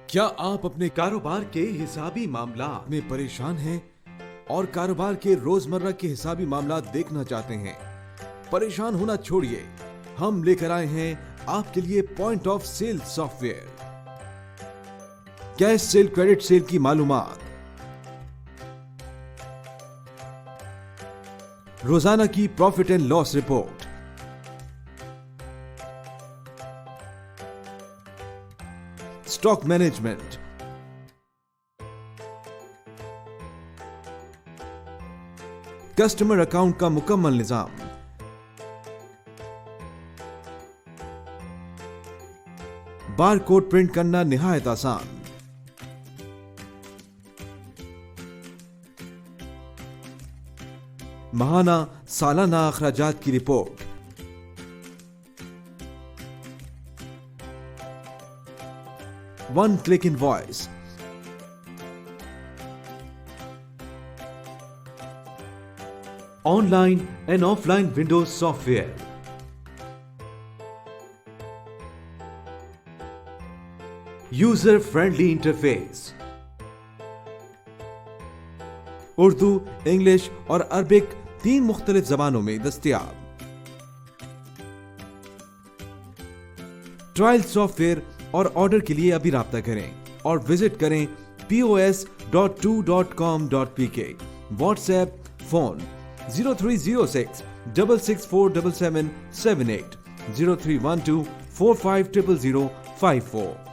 کیا آپ اپنے کاروبار کے حسابی معاملات میں پریشان ہیں اور کاروبار کے روزمرہ کے حسابی معاملات دیکھنا چاہتے ہیں؟ پریشان ہونا چھوڑیے، ہم لے کر آئے ہیں آپ کے لیے پوائنٹ آف سیل سافٹ ویئر۔ کیش سیل، کریڈٹ سیل کی معلومات، روزانہ کی profit and loss report, stock management, customer account کا مکمل نظام، بار کوڈ پرنٹ کرنا نہایت آسان، ماہانہ سالانہ اخراجات کی report, one click invoice, on line and of line Windows soft where, user friendly interface, Urdu, English اور عربک 3 مختلف زبانوں میں دستیاب۔ ٹرائل سافٹ ویئر اور آرڈر کے لیے ابھی رابطہ کریں اور وزٹ کریں pos.2.com.pk۔ What's app, phone 0306 6647778 0312 450054۔